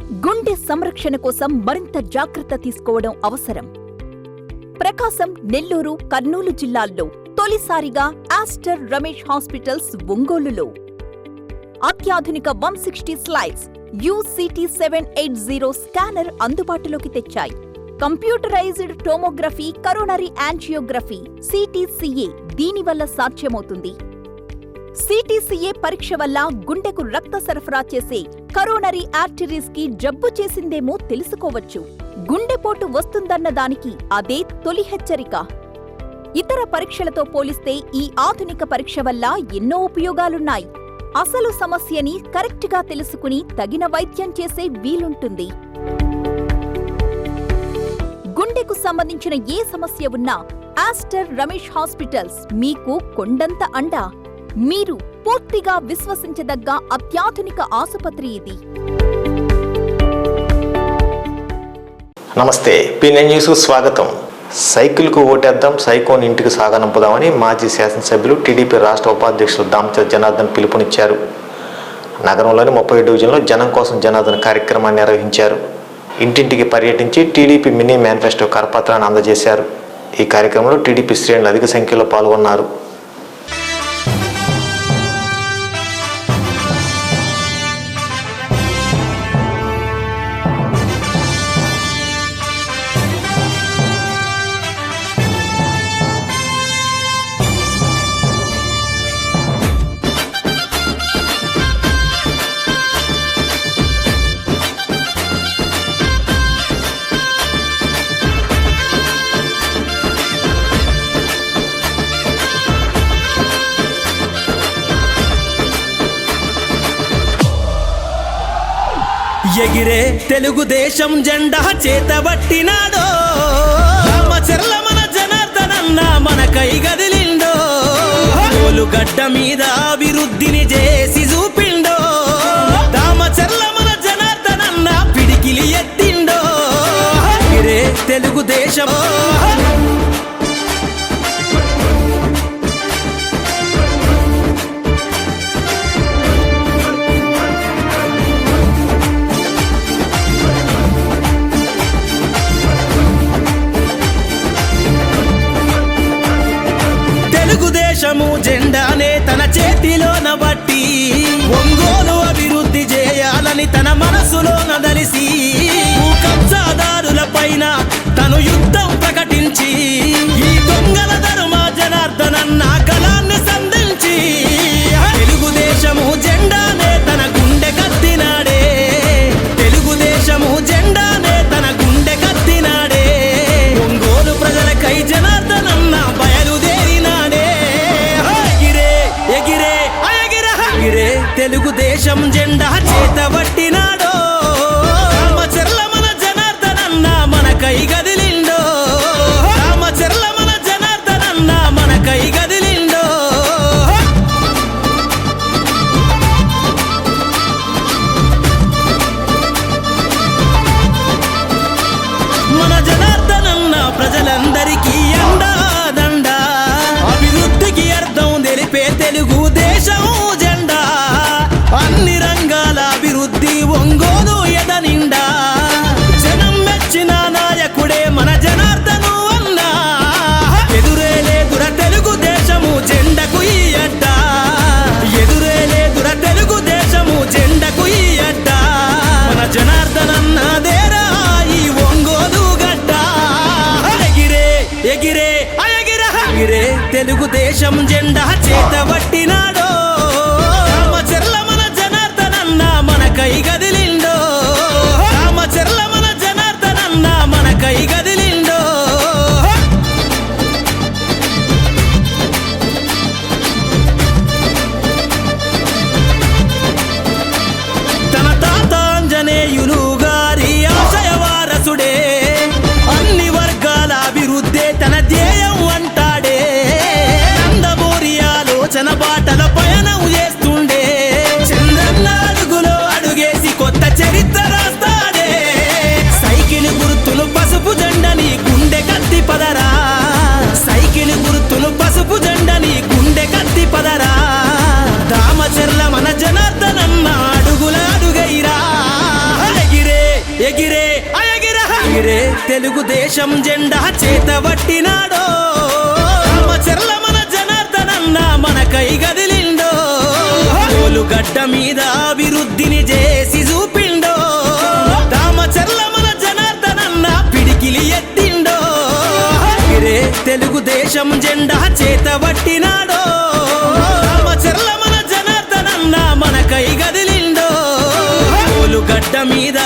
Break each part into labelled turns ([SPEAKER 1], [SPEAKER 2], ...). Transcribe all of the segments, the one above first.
[SPEAKER 1] గుండె సంరక్షణ కోసం మరింత జాగ్రత్త తీసుకోవడం అవసరం. ప్రకాశం, నెల్లూరు, కర్నూలు జిల్లాల్లో తొలిసారిగా ఆస్టర్ రమేష్ హాస్పిటల్స్ ఒంగోలులో అత్యాధునిక 160 స్లైడ్స్ UCT 780 స్కానర్ అందుబాటులోకి తెచ్చాయి. Computerized tomography, coronary angiography, CTCA దీనివల్ల సాధ్యమవుతుంది. CTCA పరీక్ష వల్ల గుండెకు రక్త సరఫరా చేసే కరోనరీ ఆర్టరీస్ కి జబ్బు చేసిందేమో తెలుసుకోవచ్చు. గుండెపోటు వస్తుందన్న దానికి అదే తొలి హెచ్చరిక. ఇతర పరీక్షలతో పోలిస్తే ఈ ఆధునిక పరీక్ష వల్ల ఎన్నో ఉపయోగాలున్నాయి. అసలు సమస్యని కరెక్ట్గా తెలుసుకుని తగిన వైద్యం చేసే వీలుంటుంది. గుండెకు సంబంధించిన ఏ సమస్య ఉన్నా ఆస్టర్ రమేష్ హాస్పిటల్స్ మీకు కొండంత అండా. మీరు పూర్తిగా విశ్వసించదగ్గ అత్యాధునిక ఆసుపత్రి ఇది.
[SPEAKER 2] నమస్తే, PN న్యూస్ స్వాగతం. సైకిల్కు ఓటేద్దాం, సైకోన్ ఇంటికి సాగనంపుదామని మాజీ శాసనసభ్యులు టీడీపీ రాష్ట్ర ఉపాధ్యక్షులు దామచర్ల జనార్దన్ పిలుపునిచ్చారు. నగరంలోని 30 డివిజన్లో జనం కోసం జనార్దన్ కార్యక్రమాన్ని నిర్వహించారు. ఇంటింటికి పర్యటించి టీడీపీ మినీ మేనిఫెస్టో కరపత్రాన్ని అందజేశారు. ఈ కార్యక్రమంలో టీడీపీ శ్రేణులు అధిక సంఖ్యలో పాల్గొన్నారు.
[SPEAKER 3] ఎగిరే తెలుగుదేశం జెండా చేతబట్టినాడో, రామచర్ల మన జనార్దనన్న మన కై గదిలిండో, గడ్డ మీద అభివృద్ధిని చేసి చూపిండో, రామచర్ల మన జనార్దనన్న పిడికిలి ఎత్తిండో. ఎగిరే తెలుగుదేశం తెలుగుదేశము జెండానే తన చేతిలోన బట్టి ఒంగోలు అభివృద్ధి చేయాలని తన మనసులోన దలిసి కబ్జాదారుల పైన తను యుద్ధం ప్రకటించి ఈ దొంగల ధర్మ జనార్దనన్న కళాన్ని సంధించి తెలుగుదేశము జెండానే తన గుండె కత్తినాడే, తెలుగుదేశము జెండానే తన గుండె కత్తినాడే. ఒంగోలు ప్రజలకై జనార్దనన్న బయలుదేరినాడే. ఎగిరే తెలుగుదేశం జెండా చేతబట్టినాడో, ఎగిరే ఎగిరే తెలుగుదేశం జెండా చేతబట్టినాడో రామచర్ల మన జనార్దనన్న మన కై గదిలిండో గడ్డ మీద అభివృద్ధిని చేసి చూపిండో రామచర్ల మన జనార్దనన్న పిడికిలి ఎత్తిండో ఎగిరే తెలుగుదేశం జెండా చేతబట్టినాడో రామచర్ల మన జనార్దనన్న మన కై గదిలిండో గడ్డ మీద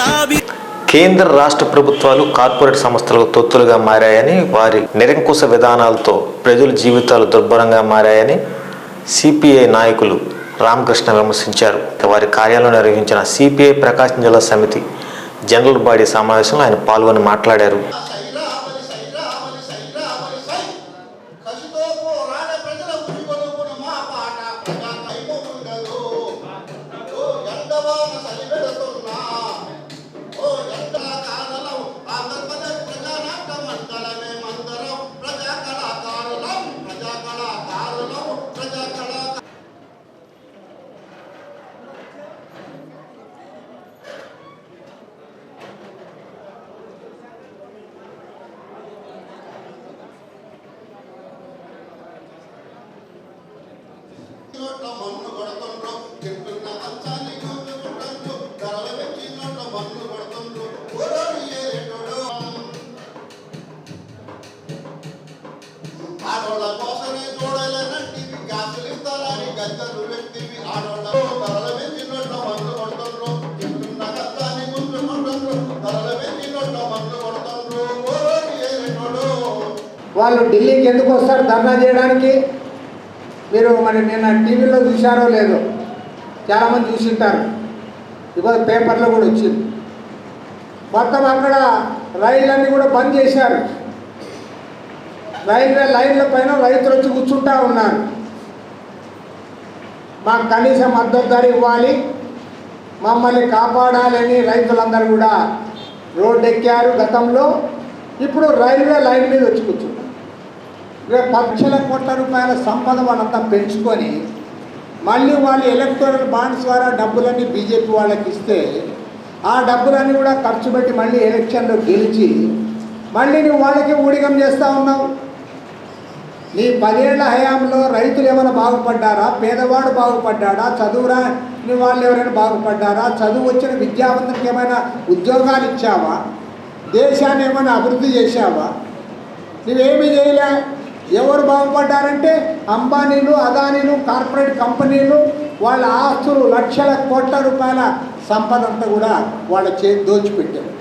[SPEAKER 2] కేంద్ర రాష్ట్ర ప్రభుత్వాలు కార్పొరేట్ సంస్థలకు తొత్తులుగా మారాయని, వారి నిరంకుశ విధానాలతో ప్రజల జీవితాలు దుర్భరంగా మారాయని సిపిఐ నాయకులు రామకృష్ణ విమర్శించారు. వారి కార్యాలయంలో నిర్వహించిన సిపిఐ ప్రకాశం జిల్లా సమితి జనరల్ బాడీ సమావేశంలో ఆయన పాల్గొని మాట్లాడారు.
[SPEAKER 4] వాళ్ళు ఢిల్లీకి ఎందుకు వస్తారు ధర్నా చేయడానికి? మీరు మరి నిన్న టీవీలో చూశారో లేదో, చాలామంది చూసింటారు, ఇవాళ పేపర్లో కూడా వచ్చింది. మొత్తం అక్కడ రైళ్ళన్నీ కూడా బంద్ చేశారు. రైల్వే లైన్ల పైన రైతులు వచ్చి కూర్చుంటా ఉన్నారు. మాకు కనీస మద్దతు ధర ఇవ్వాలి, మమ్మల్ని కాపాడాలని రైతులందరూ కూడా రోడ్డు ఎక్కారు గతంలో. ఇప్పుడు రైల్వే లైన్ మీద వచ్చి కూర్చున్నారు. 10,00,000 కోట్ల రూపాయల సంపద వాళ్ళంతా పెంచుకొని మళ్ళీ వాళ్ళు ఎలక్టోరల్ బాండ్స్ ద్వారా డబ్బులన్నీ బీజేపీ వాళ్ళకి ఇస్తే ఆ డబ్బులన్నీ కూడా ఖర్చు పెట్టి మళ్ళీ ఎలక్షన్లో గెలిచి మళ్ళీ నువ్వు వాళ్ళకి ఊడిగం చేస్తూ ఉన్నావు. నీ 10 ఏళ్ల హయాంలో రైతులు ఏమైనా బాగుపడ్డారా? పేదవాడు బాగుపడ్డాడా? చదువురాని వాళ్ళు ఎవరైనా బాగుపడ్డారా? చదువు వచ్చిన విద్యావంతునికి ఏమైనా ఉద్యోగాలు ఇచ్చావా? దేశాన్ని ఏమైనా అభివృద్ధి చేశావా? నువ్వేమీ చేయలే. ఎవరు బాగుపడ్డారంటే అంబానీలు, అదానీలు, కార్పొరేట్ కంపెనీలు, వాళ్ళ ఆస్తులు లక్షల కోట్ల రూపాయల సంపద అంతా కూడా వాళ్ళ చేతి దోచిపెట్టారు.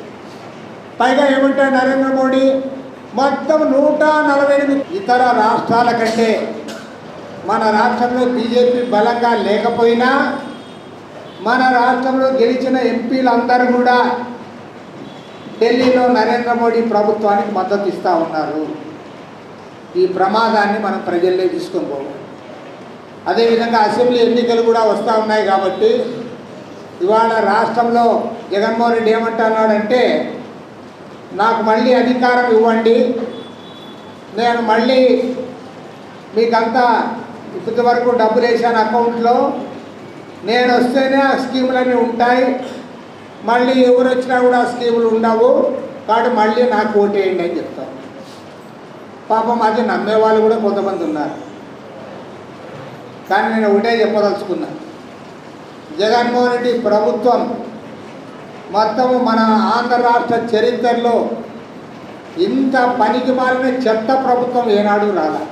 [SPEAKER 4] పైగా ఏమంటారు నరేంద్ర మోడీ, మొత్తం 148 ఇతర రాష్ట్రాల కంటే మన రాష్ట్రంలో బీజేపీ బలంగా లేకపోయినా మన రాష్ట్రంలో గెలిచిన ఎంపీలందరూ కూడా ఢిల్లీలో నరేంద్ర మోడీ ప్రభుత్వానికి మద్దతు ఇస్తూ ఉన్నారు. ఈ ప్రమాదాన్ని మనం ప్రజల్లో తీసుకొని పోవాలి. అదేవిధంగా అసెంబ్లీ ఎన్నికలు కూడా వస్తూ ఉన్నాయి కాబట్టి ఇవాళ రాష్ట్రంలో జగన్మోహన్ రెడ్డి ఏమంటున్నాడంటే, నాకు మళ్ళీ అధికారం ఇవ్వండి, నేను మళ్ళీ మీకంతా ఇప్పటి వరకు డబ్బులు వేసాను అకౌంట్లో, నేను వస్తేనే ఆ స్కీములన్నీ ఉంటాయి, మళ్ళీ ఎవరు వచ్చినా కూడా ఆ స్కీములు ఉండవు, కాబట్టి మళ్ళీ నాకు ఓటేయండి అని చెప్తాను. పాపం అది నమ్మేవాళ్ళు కూడా కొంతమంది ఉన్నారు. కానీ నేను ఒకటే చెప్పదలుచుకున్నా, జగన్మోహన్ రెడ్డి ప్రభుత్వం మొత్తము మన ఆంధ్ర రాష్ట్ర చరిత్రలో ఇంత పనికి మారిన చెత్త ప్రభుత్వం ఏనాడు రాలా.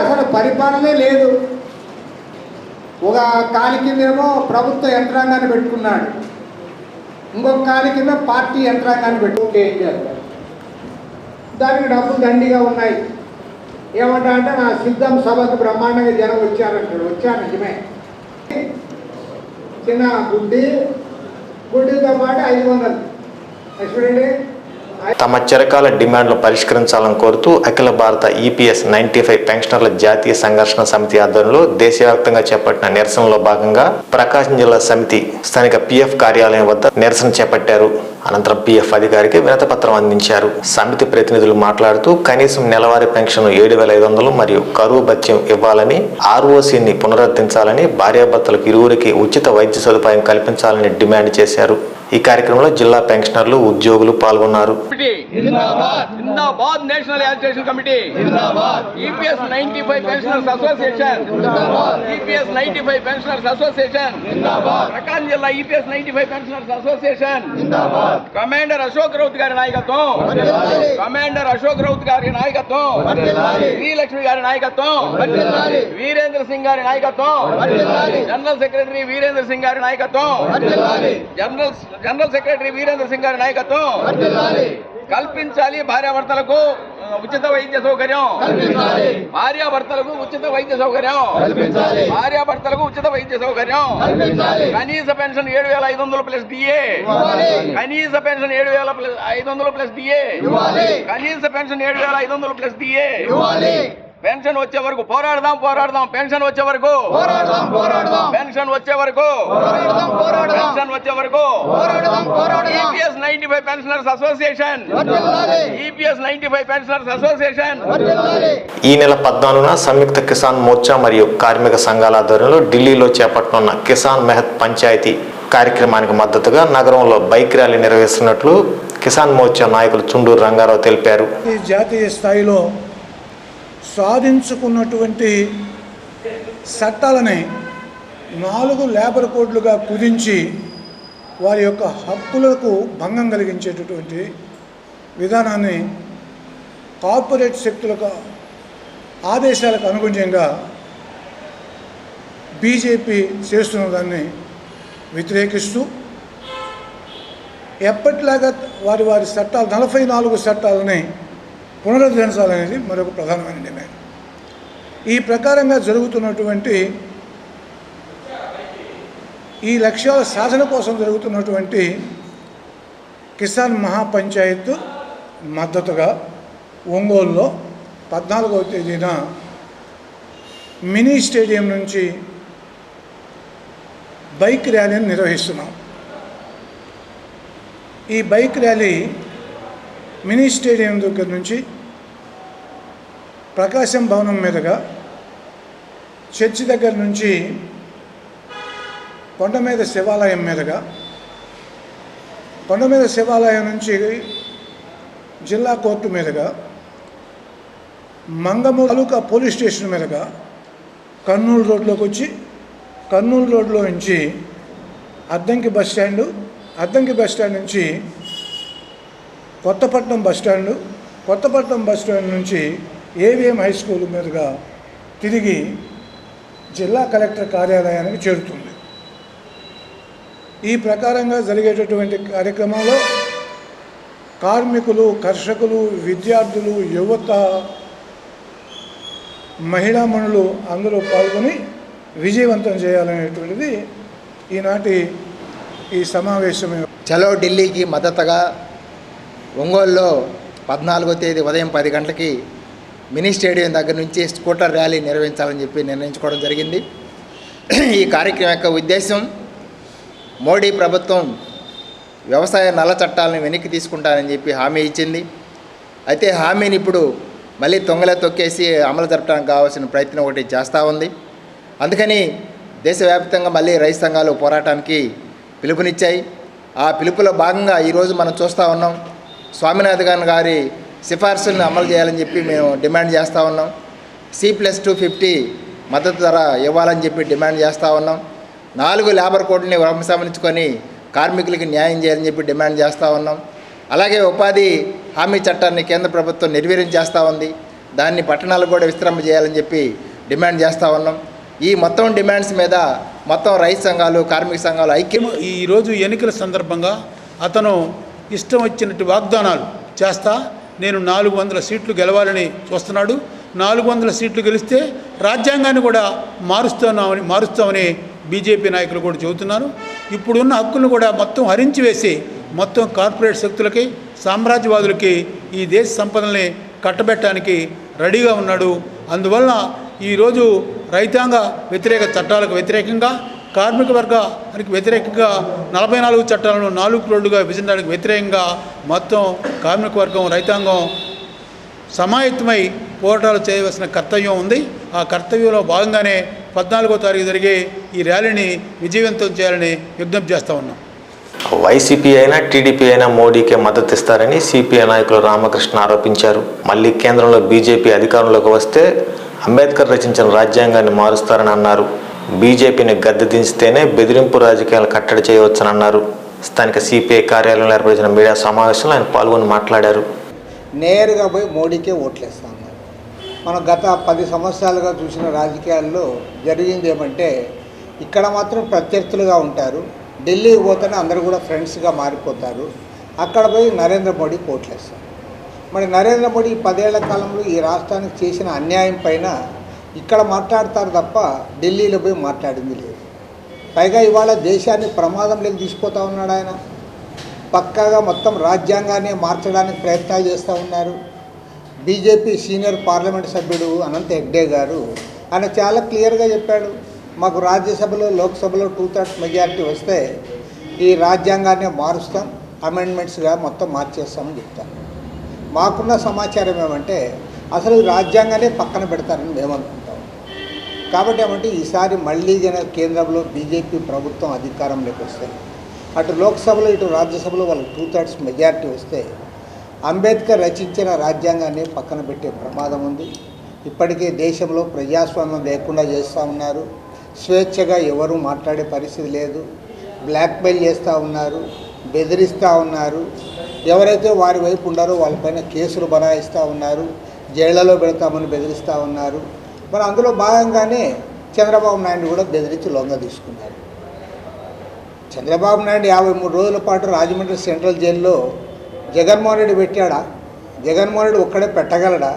[SPEAKER 4] అసలు పరిపాలనే లేదు. ఒక కాలి కిందేమో ప్రభుత్వ యంత్రాంగాన్ని పెట్టుకున్నాడు, ఇంకొక కాలి కింద పార్టీ యంత్రాంగాన్ని పెట్టుకుంటే ఏం చేస్తారు? దానికి డబ్బులు దండిగా ఉన్నాయి. ఏమంటా అంటే నా సిద్ధం సభకు బ్రహ్మాండంగా జనం వచ్చారంటాడు. వచ్చాను నిజమే. చిన్న గుడ్డితో పాటు 500 చూడండి.
[SPEAKER 2] తమ చిరకాల డిమాండ్లు పరిష్కరించాలని కోరుతూ అఖిల భారత ఈపీఎస్ 95 పెన్షనర్ల జాతీయ సంఘర్షణ సమితి ఆధ్వర్యంలో దేశవ్యాప్తంగా చేపట్టిన నిరసనలో భాగంగా ప్రకాశం జిల్లా సమితి స్థానిక పిఎఫ్ కార్యాలయం వద్ద నిరసన చేపట్టారు. అనంతరం పిఎఫ్ అధికారికి వినతిపత్రం అందించారు. సమితి ప్రతినిధులు మాట్లాడుతూ కనీసం నెలవారీ పెన్షన్ 7,500 మరియు కరువు భత్యం ఇవ్వాలని, ఆర్ఓసీని పునరుద్ధరించాలని, భార్యాభర్తలకు ఇరువురికి ఉచిత వైద్య సదుపాయం కల్పించాలని డిమాండ్ చేశారు. ఈ కార్యక్రమంలో జిల్లా పెన్షనర్లు, ఉద్యోగులు పాల్గొన్నారు.
[SPEAKER 5] జిందాబాద్ national agitation committee, EPS 95 pensioners association, EPS 95 pensioners association, Prakasam జిల్లా EPS 95 pensioners association, commander Ashok Raut గారి నాయకత్వం, కమాండర్ అశోక్ రౌత్ గారి నాయకత్వం, శ్రీలక్ష్మి గారి నాయకత్వం, వీరేంద్ర సింగ్ గారి నాయకత్వం, జనరల్ సెక్రటరీ వీరేంద్ర సింగ్ గారి నాయకత్వం, జనరల్ సెక్రటరీ వీరేంద్ర సింగ్ గారి నాయకత్వం కల్పించాలి. భార్యాభర్తలకు ఉచిత వైద్య సౌకర్యం, భార్యాభర్తలకు ఉచిత వైద్య సౌకర్యం, భార్యాభర్తలకు ఉచిత వైద్య సౌకర్యం, కనీస పెన్షన్ 7,500 ప్లస్ డిఏ, కనీస పెన్షన్ 7,500 ప్లస్ డిఏ, కనీస పెన్షన్ 7,500 ప్లస్ డిఏ. పెన్షన్ వచ్చే వరకు పోరాడదాం, పెన్షన్ వచ్చే వరకు, పెన్షన్ వచ్చే వరకు, పెన్షన్ వచ్చే వరకు. EPS 95 pensioners association, EPS 95 pensioners association.
[SPEAKER 2] ఈ నెల 14న సంయుక్త కిసాన్ మోర్చా మరియు కార్మిక సంఘాల ఆధ్వర్యంలో ఢిల్లీలో చేపట్టనున్న కిసాన్ మెహత్ పంచాయతీ కార్యక్రమానికి మద్దతుగా నగరంలో బైక్ ర్యాలీ నిర్వహిస్తున్నట్లు కిసాన్ మోర్చా నాయకులు చుండూరు రంగారావు తెలిపారు.
[SPEAKER 6] జాతీయ స్థాయిలో సాధించుకున్నటువంటి చట్టాలని 4 లేబర్ కోడ్లుగా కుదించి వారి యొక్క హక్కులకు భంగం కలిగించేటటువంటి విధానాన్ని కార్పొరేట్ శక్తులకు ఆదేశాలకు అనుగుణంగా బీజేపీ చేస్తున్న దాన్ని వ్యతిరేకిస్తూ ఎప్పటిలాగా వారి చట్టాలు 44 చట్టాలని పునరుద్ధరించాలనేది మరొక ప్రధానమైన డిమాండ్. ఈ ప్రకారంగా జరుగుతున్నటువంటి ఈ లక్ష్యాల సాధన కోసం జరుగుతున్నటువంటి కిసాన్ మహాపంచాయత్ మద్దతుగా ఒంగోలులో 14వ తేదీన మినీ స్టేడియం నుంచి బైక్ ర్యాలీని నిర్వహిస్తున్నాం. ఈ బైక్ ర్యాలీ మినీ స్టేడియం దగ్గర నుంచి ప్రకాశం భవనం మీదుగా చర్చి దగ్గర నుంచి కొండమీద శివాలయం మీదుగా, కొండమీద శివాలయం నుంచి జిల్లా కోర్టు మీదుగా, మంగమూరు తాలూకా పోలీస్ స్టేషన్ మీదుగా కర్నూలు రోడ్లోకి వచ్చి కర్నూలు రోడ్లో నుంచి అద్దంకి బస్టాండు, అద్దంకి బస్టాండ్ నుంచి కొత్తపట్నం బస్టాండు, కొత్తపట్నం బస్టాండ్ నుంచి ఏవిఎం హై స్కూల్ మీదుగా తిరిగి జిల్లా కలెక్టర్ కార్యాలయానికి చేరుతుంది. ఈ ప్రకారంగా జరిగేటటువంటి కార్యక్రమంలో కార్మికులు, కర్షకులు, విద్యార్థులు, యువత, మహిళామణులు అందరూ పాల్గొని విజయవంతం చేయాలనేటువంటిది ఈనాటి ఈ సమావేశం.
[SPEAKER 7] చలో ఢిల్లీకి మద్దతుగా ఒంగోలులో 14వ తేదీ ఉదయం 10 గంటలకి మినీ స్టేడియం దగ్గర నుంచి స్కూటర్ ర్యాలీ నిర్వహించాలని చెప్పి నిర్ణయించుకోవడం జరిగింది. ఈ కార్యక్రమం యొక్క ఉద్దేశం మోడీ ప్రభుత్వం వ్యవసాయ నల్ల చట్టాలను వెనక్కి తీసుకుంటానని చెప్పి హామీ ఇచ్చింది. అయితే హామీని ఇప్పుడు మళ్ళీ తొంగలో తొక్కేసి అమలు జరపడానికి కావాల్సిన ప్రయత్నం ఒకటి చేస్తూ ఉంది. అందుకని దేశవ్యాప్తంగా మళ్ళీ రైతు సంఘాలు పోరాటానికి పిలుపునిచ్చాయి. ఆ పిలుపులో భాగంగా ఈరోజు మనం చూస్తూ ఉన్నాం, స్వామినాథన్ గారి సిఫార్సులను అమలు చేయాలని చెప్పి మేము డిమాండ్ చేస్తూ ఉన్నాం. C+250 మద్దతు ధర ఇవ్వాలని చెప్పి డిమాండ్ చేస్తూ ఉన్నాం. 4 లేబర్ కోడ్ని ఉపసంహరించుకొని కార్మికులకి న్యాయం చేయాలని చెప్పి డిమాండ్ చేస్తూ ఉన్నాం. అలాగే ఉపాధి హామీ చట్టాన్ని కేంద్ర ప్రభుత్వం నిర్వీర్యం చేస్తూ ఉంది, దాన్ని పట్టణాలకు కూడా విస్తరింప చేయాలని చెప్పి డిమాండ్ చేస్తూ ఉన్నాం. ఈ మొత్తం డిమాండ్స్ మీద మొత్తం రైతు సంఘాలు, కార్మిక సంఘాలు ఐక్యం.
[SPEAKER 6] ఈరోజు ఎన్నికల సందర్భంగా అతను ఇష్టం వచ్చినట్టు వాగ్దానాలు చేస్తా నేను 400 సీట్లు గెలవాలని చూస్తున్నాడు. 400 సీట్లు గెలిస్తే రాజ్యాంగాన్ని కూడా మారుస్తామని బీజేపీ నాయకులు కూడా చెబుతున్నారు. ఇప్పుడున్న హక్కులను కూడా మొత్తం హరించి వేసి మొత్తం కార్పొరేట్ శక్తులకి, సామ్రాజ్యవాదులకి ఈ దేశ సంపదల్ని కట్టబెట్టడానికి రెడీగా ఉన్నాడు. అందువలన ఈరోజు రైతాంగ వ్యతిరేక చట్టాలకు వ్యతిరేకంగా కార్మిక వర్గానికి వ్యతిరేకంగా 44 చట్టాలను 4 రోడ్లుగా విభజించడానికి వ్యతిరేకంగా మొత్తం కార్మిక వర్గం రైతాంగం సమాయత్తమై పోరాటాలు చేయవలసిన కర్తవ్యం ఉంది. ఆ కర్తవ్యంలో భాగంగానే 14వ తారీఖు జరిగే ఈ ర్యాలీని విజయవంతం చేయాలని విజ్ఞప్తి చేస్తూ ఉన్నాం.
[SPEAKER 2] వైసీపీ అయినా టీడీపీ అయినా మోడీకే మద్దతు ఇస్తారని సిపిఐ నాయకులు రామకృష్ణ ఆరోపించారు. మళ్ళీ కేంద్రంలో బీజేపీ అధికారంలోకి వస్తే అంబేద్కర్ రచించిన రాజ్యాంగాన్ని మారుస్తారని అన్నారు. బీజేపీని గద్దె దించితేనే బెదిరింపు రాజకీయాలు కట్టడి చేయవచ్చని అన్నారు. స్థానిక సిపిఐ కార్యాలయంలో ఏర్పడిన మీడియా సమావేశంలో ఆయన పాల్గొని మాట్లాడారు.
[SPEAKER 4] నేరుగా పోయి మోడీకే ఓట్లేస్తా ఉన్నారు. మనం గత 10 సంవత్సరాలుగా చూసిన రాజకీయాల్లో జరిగింది ఏమంటే ఇక్కడ మాత్రం ప్రత్యర్థులుగా ఉంటారు, ఢిల్లీకి పోతేనే అందరూ కూడా ఫ్రెండ్స్గా మారిపోతారు. అక్కడ పోయి నరేంద్ర మోడీకి ఓట్లేస్తారు. మరి నరేంద్ర మోడీ 10 ఏళ్ల కాలంలో ఈ రాష్ట్రానికి చేసిన అన్యాయం పైన ఇక్కడ మాట్లాడతారు తప్ప ఢిల్లీలో పోయి మాట్లాడింది లేదు. పైగా ఇవాళ దేశాన్ని ప్రమాదంలోకి తీసుకుపోతూ ఉన్నాడు ఆయన. పక్కాగా మొత్తం రాజ్యాంగాన్ని మార్చడానికి ప్రయత్నాలు చేస్తూ ఉన్నారు. బీజేపీ సీనియర్ పార్లమెంట్ సభ్యుడు అనంత హెగ్డే గారు ఆయన చాలా క్లియర్గా చెప్పాడు, మాకు రాజ్యసభలో లోక్సభలో 2/3 మెజారిటీ వస్తే ఈ రాజ్యాంగాన్ని మారుస్తాం, అమెండ్మెంట్స్గా మొత్తం మార్చేస్తామని చెప్తాను. మాకున్న సమాచారం ఏమంటే అసలు రాజ్యాంగాన్ని పక్కన పెడతారని మేము అనుకుంటాం. కాబట్టి ఏమంటే ఈసారి మళ్ళీ కేంద్రంలో బీజేపీ ప్రభుత్వం అధికారంలోకి వస్తే అటు లోక్సభలో ఇటు రాజ్యసభలో వాళ్ళకి 2/3 మెజారిటీ వస్తే అంబేద్కర్ రచించిన రాజ్యాంగాన్ని పక్కన పెట్టే ప్రమాదం ఉంది. ఇప్పటికే దేశంలో ప్రజాస్వామ్యం లేకుండా చేస్తూ ఉన్నారు. స్వేచ్ఛగా ఎవరు మాట్లాడే పరిస్థితి లేదు. బ్లాక్మెయిల్ చేస్తూ ఉన్నారు, బెదిరిస్తూ ఉన్నారు. ఎవరైతే వారి వైపు ఉన్నారో వాళ్ళపైన కేసులు బనాయిస్తూ ఉన్నారు, జైళ్లలో పెడతామని బెదిరిస్తూ ఉన్నారు. మరి అందులో భాగంగానే చంద్రబాబు నాయుడు కూడా బెదిరించి లొంగ తీసుకున్నారు. చంద్రబాబు నాయుడు 53 రోజుల పాటు రాజమండ్రి సెంట్రల్ జైల్లో జగన్మోహన్ రెడ్డి పెట్టాడా? జగన్మోహన్ రెడ్డి ఒక్కడే పెట్టగలడా?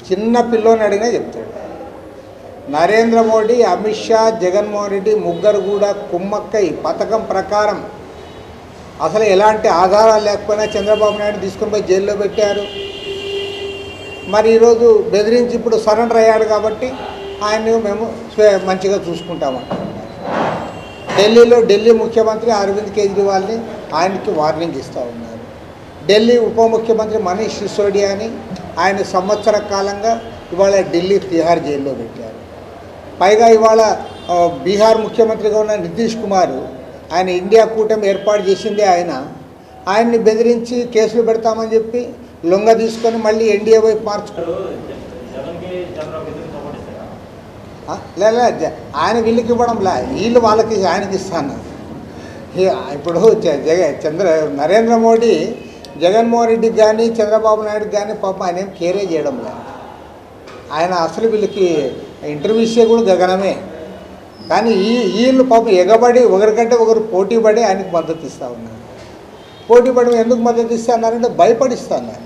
[SPEAKER 4] చిన్న పిల్లోని అడిగినా చెప్తాడు. నరేంద్ర మోడీ, అమిత్ షా, జగన్మోహన్ రెడ్డి ముగ్గురు కూడా కుమ్మక్కై పథకం ప్రకారం అసలు ఎలాంటి ఆధారాలు లేకపోయినా చంద్రబాబు నాయుడు తీసుకుని పోయి జైల్లో పెట్టారు. మరి ఈరోజు బెదిరించి ఇప్పుడు సరెండర్ అయ్యాడు కాబట్టి ఆయన్ని మేము మంచిగా చూసుకుంటామంటున్నారు. ఢిల్లీ ముఖ్యమంత్రి అరవింద్ కేజ్రీవాల్ని ఆయనకి వార్నింగ్ ఇస్తూ ఉన్నారు. ఢిల్లీ ఉప ముఖ్యమంత్రి మనీష్ సిసోడియాని ఆయన సంవత్సర కాలంగా ఇవాళ ఢిల్లీ తిహార్ జైల్లో పెట్టారు. పైగా ఇవాళ బీహార్ ముఖ్యమంత్రిగా ఉన్న నితీష్ కుమార్ ఆయన ఇండియా కూటమి ఏర్పాటు చేసిందే ఆయన్ని బెదిరించి కేసులు పెడతామని చెప్పి లొంగ తీసుకొని మళ్ళీ ఎన్డీఏ వైపు మార్చుకున్నారు. ఆయన వీళ్ళకి ఇవ్వడంలా, వీళ్ళు వాళ్ళకి ఆయనకి ఇస్తాను. ఇప్పుడు నరేంద్ర మోడీ జగన్మోహన్ రెడ్డికి కానీ చంద్రబాబు నాయుడుకి కానీ పాపం ఆయన ఏం కేరే చేయడం లేదు. ఆయన అసలు వీళ్ళకి ఇంటర్వ్యూసే కూడా గగనమే. కానీ వీళ్ళు పాపం ఎగబడి ఒకరికంటే ఒకరు పోటీ పడి ఆయనకు మద్దతు ఇస్తూ ఉన్నారు. పోటీ పడి ఎందుకు మద్దతు ఇస్తున్నారంటే భయపడిస్తున్నారు.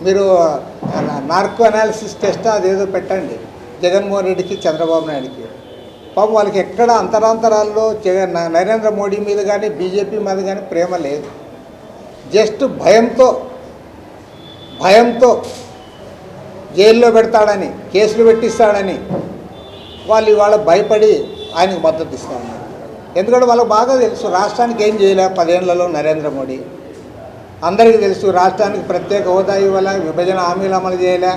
[SPEAKER 4] మీరు నార్కో అనాలిసిస్ టెస్ట్ అదేదో పెట్టండి జగన్మోహన్ రెడ్డికి చంద్రబాబు నాయుడికి. పాపం వాళ్ళకి ఎక్కడ అంతరాంతరాల్లో నరేంద్ర మోడీ మీద కానీ బీజేపీ మీద కానీ ప్రేమ లేదు. జస్ట్ భయంతో జైల్లో పెడతాడని, కేసులు పెట్టిస్తాడని వాళ్ళు ఇవాళ భయపడి ఆయనకు మద్దతు ఇస్తూ ఉన్నారు. ఎందుకంటే వాళ్ళకు బాగా తెలుసు రాష్ట్రానికి ఏం చేయలే 10 ఏళ్లలో నరేంద్ర మోడీ. అందరికీ తెలుసు రాష్ట్రానికి ప్రత్యేక హోదా ఇవ్వాల, విభజన హామీలు అమలు చేయలే,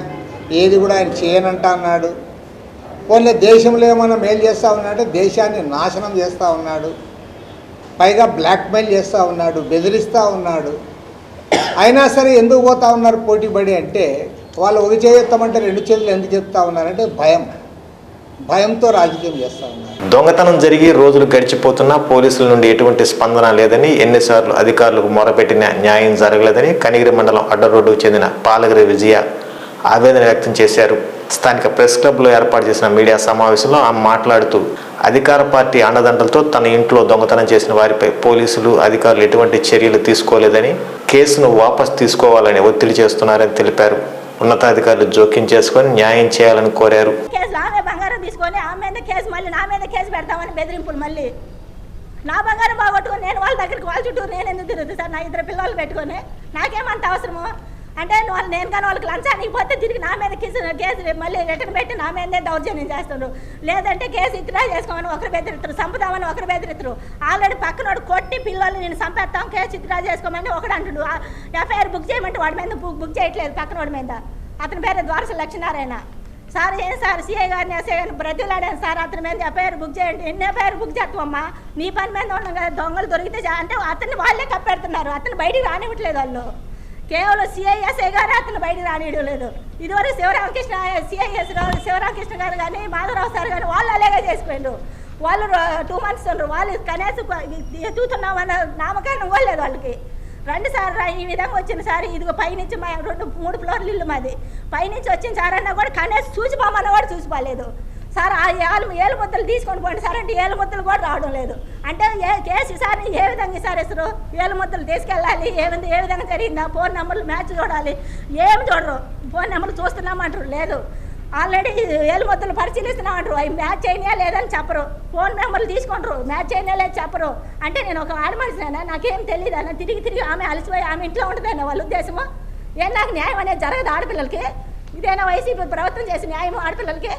[SPEAKER 4] ఏది కూడా ఆయన చేయనంటా అన్నాడు. పోనీ దేశంలో ఏమైనా మేలు చేస్తూ ఉన్నాడంటే దేశాన్ని నాశనం చేస్తూ ఉన్నాడు. పైగా బ్లాక్మెయిల్ చేస్తూ ఉన్నాడు, బెదిరిస్తూ ఉన్నాడు. అయినా సరే ఎందుకు పోతూ ఉన్నారు పోటీపడి అంటే వాళ్ళు ఒక చేయొత్తామంటే 2 చేతులు ఎందుకు చెప్తా ఉన్నారంటే భయంతో రాజకీయం చేస్తూ ఉన్నారు.
[SPEAKER 2] దొంగతనం జరిగి రోజులు గడిచిపోతున్నా పోలీసుల నుండి ఎటువంటి స్పందన లేదని, ఎన్నిసార్లు అధికారులకు మొరపెట్టిన న్యాయం జరగలేదని కనిగిరి మండలం అడ్డ రోడ్డుకు చెందిన పాలగిరి విజయ ఆవేదన వ్యక్తం చేశారు. స్థానిక ప్రెస్ క్లబ్లో ఏర్పాటు చేసిన మీడియా సమావేశంలో ఆమె మాట్లాడుతూ అధికార పార్టీ అండదండలతో తన ఇంట్లో దొంగతనం చేసిన వారిపై పోలీసులు అధికారులు ఎటువంటి చర్యలు తీసుకోలేదని, కేసును వాపసు తీసుకోవాలని ఒత్తిడి చేస్తున్నారని తెలిపారు. ఉన్నతాధికారులు జోక్యం చేసుకొని న్యాయం చేయాలని కోరారు.
[SPEAKER 8] బంగారం తీసుకొని ఆమె మీద కేసు, మళ్ళీ నా మీద కేసు పెడతామని బెదిరింపులు. మళ్ళీ నా బంగారం బాగొట్టుకొని నేను వాళ్ళ దగ్గరికి వాళ్ళ చుట్టూ నేను ఎందుకు తిరుగుతుంది సార్? నా 2 పిల్లలు పెట్టుకొని నాకేమంత అవసరము? అంటే నేను కానీ వాళ్ళకి లంచానికి పోతే తిరిగి నా మీద కేసు మళ్ళీ రిటర్న్ పెట్టి నా మీదే దౌర్జన్యం చేస్తున్నారు. లేదంటే కేసు ఇతరా చేసుకోమని ఒకరు బెదిరిస్తారు, చంపుదామని ఒకరు బెదిరిస్తారు. ఆల్రెడీ పక్కనోడు కొట్టి పిల్లల్ని నేను చంపేస్తాం కేసు ఇతరా చేసుకోమని ఒకడు అంటుడు. ఎఫ్ఐఆర్ బుక్ చేయమంటే వాడి మీద బుక్ చేయట్లేదు పక్కనోడి మీద. అతని పేరు ద్వారస లక్ష్మీనారాయణ. సార్ ఏం సార్ సిఐ గారిని ఎస్ఐ గారిని బ్రతిలాడాను సార్, అతని మీద ఎఫ్ఐఆర్ బుక్ చేయండి. ఎన్ని ఎఫ్ఐఆర్ బుక్ చేస్తామమ్మా, నీ పని మీద ఉన్నాం కదా, దొంగలు దొరికితే అంటే అతన్ని వాళ్ళే కప్పెడుతున్నారు. అతను బయటికి రానివ్వట్లేదు వాళ్ళు. కేవలం సిఐఎస్ఐ గారు అతను బయటకు రానియడం లేదు. ఇదివరకు శివరామకృష్ణ సిఐఎస్ శివరామకృష్ణ గారు కానీ మాధవరావు సార్ కానీ వాళ్ళు అలాగే చేసిపోయిండ్రు. వాళ్ళు 2 months ఉన్నారు. వాళ్ళు కనీసం ఎత్తుతున్నామన్న నామకరణం పోలేదు వాళ్ళకి. 2 సార్లు ఈ విధంగా వచ్చిన సార్, ఇదిగో పైనుంచి మా 2-3 ఫ్లోర్లు ఇల్లు మాది, పైనుంచి వచ్చిన సార్ అన్నా కూడా కనీసం చూసిపోమన్న కూడా చూసిపోలేదు సార్. ఆ ఏలు ముద్దలు తీసుకొని పోండి సార్ అంటే ఏలు ముద్దలు కూడా రావడం లేదు. అంటే కేసు సార్ ఏ విధంగా సార్ ఇస్తారు? ఏలు ముద్దలు తీసుకెళ్ళాలి, ఏ విధంగా జరిగిందా, ఫోన్ నెంబర్లు మ్యాచ్ చూడాలి, ఏమి చూడరు. ఫోన్ నెంబర్లు చూస్తున్నామంటారు, లేదు. ఆల్రెడీ ఏలు ముద్దలు పరిశీలిస్తున్నామంటారు, అవి మ్యాచ్ అయినా లేదని చెప్పరు. ఫోన్ నెంబర్లు తీసుకుంటారు, మ్యాచ్ అయినా లేదు చెప్పరు. అంటే నేను ఒక ఆడమనిషినా, నాకేం తెలియదు అన్న. తిరిగి ఆమె అలసిపోయి ఆమె ఇంట్లో ఉంటుందన్న వాళ్ళ ఉద్దేశము. నాకు న్యాయం అనేది జరగదు ఆడపిల్లలకి. ఇదేనా వైసీపీ ప్రభుత్వం చేసే న్యాయం ఆడపిల్లలకి?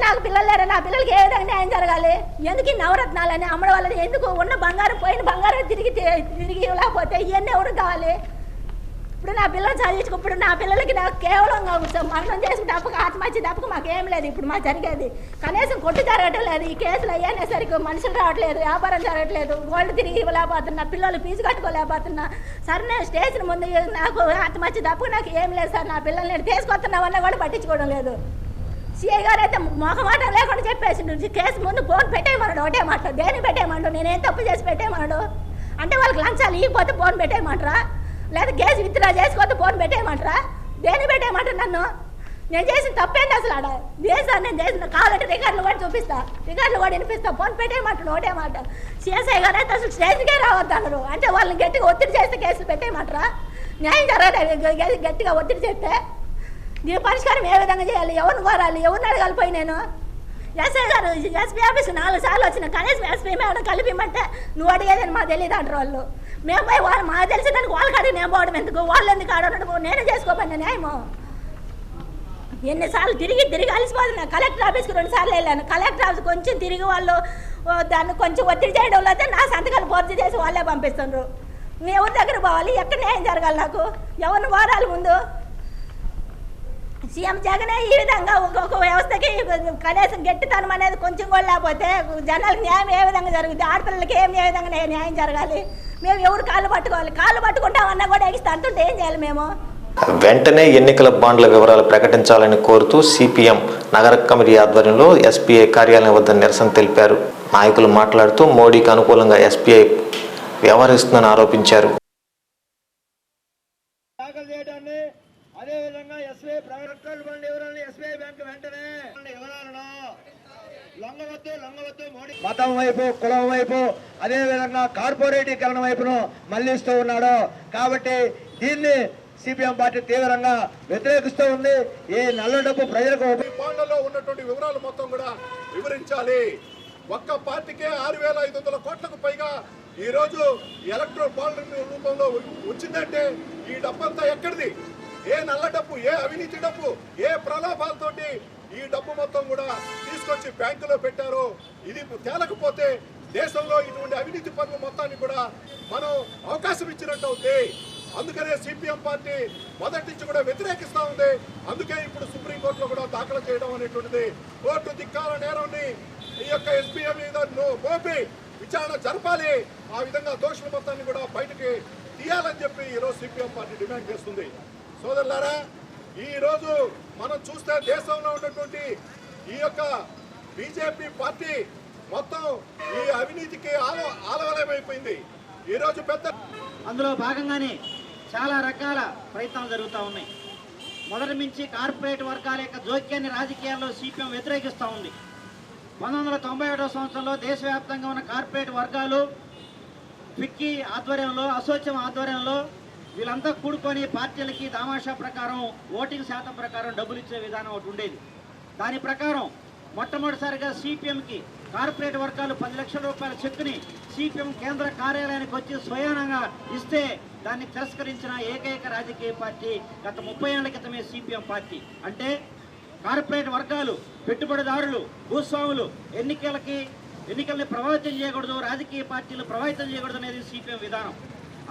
[SPEAKER 8] నాకు పిల్లలు లేరా, నా పిల్లలకి ఏ విధంగా న్యాయం జరగాలి? ఎందుకు నవరత్నాలని అమ్మడం వల్ల ఎందుకు ఉన్న బంగారం పోయిన బంగారం తిరిగి లేకపోతే ఇవన్నీ ఎవరు కావాలి? ఇప్పుడు నా పిల్లలు చదివించుకు, ఇప్పుడు నా పిల్లలకి నాకు కేవలం మరణం చేసుకుంటే తప్పక ఆత్మహత్య తప్పక మాకేం లేదు. ఇప్పుడు మాకు జరిగేది కనీసం కొట్టు జరగటం లేదు. ఈ కేసులు అయ్యేసరికి మనుషులు రావట్లేదు, వ్యాపారం జరగట్లేదు, గోల్డ్ తిరిగి ఇవ్వలేకపోతున్నా, పిల్లలు ఫీజు కట్టుకోలేకపోతున్నా. సరే నేను స్టేషన్ ముందు నాకు ఆత్మహత్య తప్పక నాకు ఏం లేదు సార్, నా పిల్లల్ని నేను తీసుకొస్తున్నామన్నా కూడా పట్టించుకోవడం లేదు. సిఐ గారు అయితే మొహమాట లేకుండా చెప్పేసి కేసు ముందు ఫోన్ పెట్టేయమన్నాడు. ఒకటే మాట, దేని పెట్టేయమంటాడు? నేనేం తప్పు చేసి పెట్టేయమన్నాడు? అంటే వాళ్ళకి లంచాలు ఇవ్వకపోతే ఫోన్ పెట్టేయమంటారా? లేదా కేసు విత్డ్రా చేసుకోతే ఫోన్ పెట్టేయమంటారా? దేని పెట్టేయమంటారు నన్ను? నేను చేసిన తప్పేంటి అసలు? ఆడ దేశాన్ని నేను చేసిన కావాలంటే రికార్డులు కూడా చూపిస్తా, రికార్డులు కూడా వినిపిస్తా. ఫోన్ పెట్టేయమంటాడు ఒకటే మాట. సిఎస్ఐ గారు అయితే అసలు స్టేజ్కే రావద్దన్నారు. అంటే వాళ్ళని గట్టిగా ఒత్తిడి చేస్తే కేసులు పెట్టేయమంటారా? న్యాయం జరగదు గట్టిగా ఒత్తిడి చేస్తే. దీని పరిష్కారం ఏ విధంగా చేయాలి? ఎవరిని కోరాలి? ఎవరిని అడగాలి? పోయి నేను ఎస్ఐ గారు ఎస్పీ ఆఫీస్ 4 సార్లు వచ్చిన, కనీసం ఎస్పీ మేడం కలిపిమంటే నువ్వు అడిగేదని మాకు తెలియదు అంటారు వాళ్ళు. మేము పోయి వాళ్ళు మాకు తెలిసేదానికి వాళ్ళకి అడిగి నేను పోవడం ఎందుకు? వాళ్ళు ఎందుకు ఆడడం? నేనే చేసుకోపోయినా న్యాయము. ఎన్నిసార్లు తిరిగి అలసిపోతున్నా. కలెక్టర్ ఆఫీస్కి 2 సార్లు వెళ్ళాను. కలెక్టర్ ఆఫీస్ కొంచెం తిరిగి వాళ్ళు దాన్ని కొంచెం ఒత్తిడి చేయడం అయితే నా సంతకాలు పూర్తి చేసి వాళ్ళే పంపిస్తున్నారు. ఎవరి దగ్గర పోవాలి? ఎక్కడ న్యాయం జరగాలి? నాకు ఎవరిని వారాలి ముందు? సీఎం జగనే ఈ విధంగా ఒక్కొక్క వ్యవస్థకి కనీసం గట్టితనం అనేది కొంచెం కూడా లేకపోతే జనాలకు న్యాయం ఏ విధంగా జరుగుతుంది? ఆడపిల్లలకి ఏ విధంగా న్యాయం జరగాలి? మేము ఎవరు కాళ్ళు పట్టుకోవాలి? కాళ్ళు పట్టుకుంటామన్నా కూడా ఎగిస్తే అంటుంటే ఏం చేయాలి మేము?
[SPEAKER 2] వెంటనే ఎన్నికల బాండ్ల వివరాలు ప్రకటించాలని కోరుతూ సిపిఎం నగర కమిటీ ఆధ్వర్యంలో ఎస్పీఐ కార్యాలయం వద్ద నిరసన తెలిపారు. నాయకులు మాట్లాడుతూ మోడీకి అనుకూలంగా ఎస్పీఐ వ్యవహరిస్తుందని ఆరోపించారు.
[SPEAKER 9] అదేవిధంగా ఎస్బీఐ ప్రైవేట్ బండి వివరాలను ఎస్బీఐ బ్యాంకు వెంటనే వివరాలను లొంగవద్దు మోడీ మతం వైపు కులం వైపు అదేవిధంగా కార్పొరేటీకరణ వైపును మళ్లిస్తూ ఉన్నాడు. కాబట్టి దీన్ని సిపిఎం పార్టీ తీవ్రంగా వ్యతిరేకిస్తూ ఉంది. ఈ నల్ల డబ్బు ప్రజలకు
[SPEAKER 10] బాండ్లలో ఉన్నటువంటి వివరాలు మొత్తం కూడా వివరించాలి. ఒక్క పార్టీకే 6,500 కోట్లకు పైగా ఈ రోజు ఎలక్ట్రల్ బాండ్ రూపంలో వచ్చిందంటే ఈ డబ్బంతా ఎక్కడిది? ఏ నల్ల డబ్బు, ఏ అవినీతి డబ్బు, ఏ ప్రలోభాలతోటి ఈ డబ్బు మొత్తం కూడా తీసుకొచ్చి బ్యాంకులో పెట్టారో ఇది తేలకపోతే దేశంలో ఇటువంటి అవినీతి పనులు మొత్తాన్ని కూడా మనం అవకాశం ఇచ్చినట్టు అవుతుంది. అందుకనే సిపిఎం పార్టీ మొదటి నుంచి కూడా వ్యతిరేకిస్తూ ఉంది. అందుకే ఇప్పుడు సుప్రీంకోర్టులో కూడా దాఖలు చేయడం అనేటువంటిది. కోర్టు ధిక్కార నేరాన్ని ఈ యొక్క ఎస్పీఐ మీద మోపి విచారణ జరపాలి. ఆ విధంగా దోషుల మొత్తాన్ని కూడా బయటకి తీయాలని చెప్పి ఈరోజు సిపిఎం పార్టీ డిమాండ్ చేస్తుంది. సోదరులారా, ఈ రోజు మనం చూస్తే దేశంలో ఉన్నటువంటి ఈ యొక్క బీజేపీ పార్టీ మొత్తం ఈ అవినీతికి ఆలవలమైపోయింది. ఈ రోజు పెద్ద
[SPEAKER 11] అందులో భాగంగానే చాలా రకాల ప్రయత్నాలు జరుగుతూ ఉన్నాయి. మొదటి నుంచి కార్పొరేట్ వర్గాల యొక్క జోక్యాన్ని రాజకీయాల్లో సిపిఎం వ్యతిరేకిస్తూ ఉంది. 1991వ సంవత్సరంలో దేశవ్యాప్తంగా ఉన్న కార్పొరేట్ వర్గాలు ఫిక్కీ ఆధ్వర్యంలో, అసోచ్యం ఆధ్వర్యంలో వీళ్ళంతా కూడుకొని పార్టీలకి దామాషా ప్రకారం ఓటింగ్ శాతం ప్రకారం డబ్బులు ఇచ్చే విధానం ఒకటి ఉండేది. దాని ప్రకారం మొట్టమొదటిసారిగా సిపిఎంకి కార్పొరేట్ వర్గాలు 10 లక్షల రూపాయల చెక్కుని సిపిఎం కేంద్ర కార్యాలయానికి వచ్చి స్వయానంగా ఇస్తే దాన్ని తిరస్కరించిన ఏకైక రాజకీయ పార్టీ గత 30 ఏళ్ల క్రితమే సిపిఎం పార్టీ. అంటే కార్పొరేట్ వర్గాలు, పెట్టుబడిదారులు, భూస్వాములు ఎన్నికల్ని ప్రభావితం చేయకూడదు, రాజకీయ పార్టీలు ప్రభావితం చేయకూడదు అనేది సిపిఎం విధానం.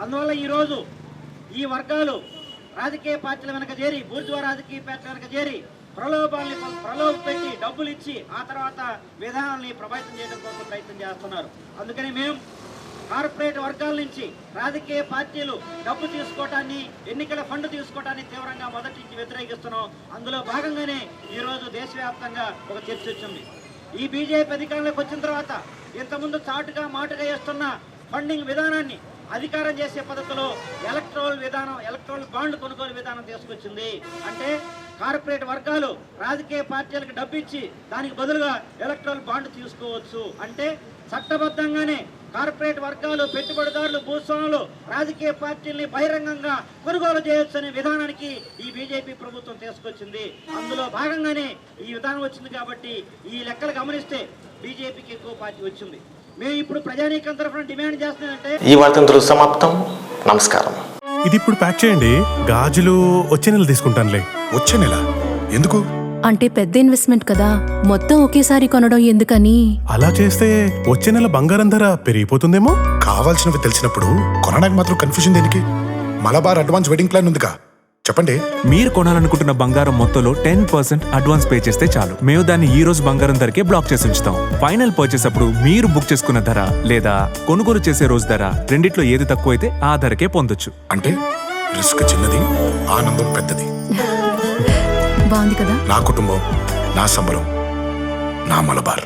[SPEAKER 11] అందువల్ల ఈరోజు ఈ వర్గాలు రాజకీయ పార్టీల వెనక చేరి, బూర్జువా రాజకీయ పార్టీల వెనక చేరి ప్రలోభ పెట్టి డబ్బులు ఇచ్చి ఆ తర్వాత విధానాన్ని ప్రభావితం చేయడం కోసం ప్రయత్నం చేస్తున్నారు. అందుకని మేము కార్పొరేట్ వర్గాల నుంచి రాజకీయ పార్టీలు డబ్బు తీసుకోవటాన్ని, ఎన్నికల ఫండ్ తీసుకోవటాన్ని తీవ్రంగా మొదటి నుంచి వ్యతిరేకిస్తున్నాం. అందులో భాగంగానే ఈరోజు దేశవ్యాప్తంగా ఒక చర్చ వచ్చింది. ఈ బీజేపీ అధికారంలోకి వచ్చిన తర్వాత ఇంతకుముందు చాటుగా మాటుగా చేస్తున్న ఫండింగ్ విధానాన్ని అధికారం చేసే పద్ధతిలో ఎలక్ట్రల్ బాండ్ కొనుగోలు విధానం తీసుకొచ్చింది. అంటే కార్పొరేట్ వర్గాలు రాజకీయ పార్టీలకు డబ్బు ఇచ్చి దానికి బదులుగా ఎలక్ట్రల్ బాండ్ తీసుకోవచ్చు. అంటే చట్టబద్ధంగానే కార్పొరేట్ వర్గాలు, పెట్టుబడిదారులు, భూస్వాములు రాజకీయ పార్టీల్ని బహిరంగంగా కొనుగోలు చేయొచ్చు అనే విధానానికి ఈ బీజేపీ ప్రభుత్వం తీసుకొచ్చింది. అందులో భాగంగానే ఈ విధానం వచ్చింది. కాబట్టి ఈ లెక్కలు గమనిస్తే బీజేపీకి ఎక్కువ పార్టీ వచ్చింది. మేము ఇప్పుడు ప్రజానీకం తరఫున డిమాండ్ చేస్తున్నామంటే
[SPEAKER 2] ఈ వార్తలు సమాప్తం. నమస్కారం.
[SPEAKER 12] ఇది ఇప్పుడు ప్యాక్ చేయండి. గాజులు వచ్చే నెల తీసుకుంటానులే.
[SPEAKER 13] వచ్చే నెల ఎందుకు?
[SPEAKER 14] అంటే పెద్ద ఇన్వెస్ట్మెంట్ కదా, మొత్తం ఒకేసారి కొనడం ఎందుకని.
[SPEAKER 12] అలా చేస్తే వచ్చే నెల బంగారం ధర పెరిగిపోతుందేమో.
[SPEAKER 13] కావాల్సినవి తెలిసినప్పుడు కొనడానికి మాత్రం కన్ఫ్యూజన్ దేనికి? మలబార్ అడ్వాన్స్ వెడ్డింగ్ ప్లాన్ ఉందిగా, చెప్పండి.
[SPEAKER 15] మీరు కొనాలనుకుంటున్న బంగారం మొత్తంలో 10% అడ్వాన్స్ పే చేస్తే చాలు. మేము దాన్ని ఈ రోజు బంగారం ధరకే బ్లాక్ చేసి ఉంచుతాం. ఫైనల్ పర్చేస్ అప్పుడు మీరు బుక్ చేసుకున్న ధర లేదా కొనుగోలు చేసే రోజు ధర రెండిట్లో ఏది తక్కువైతే ఆ ధరకే పొందొచ్చు.
[SPEAKER 13] అంటే రిస్క్ చిన్నది, ఆనందం పెద్దది.
[SPEAKER 14] బాగుంది కదా.
[SPEAKER 13] నా కుటుంబం, నా సంబరం, నా మలబార్.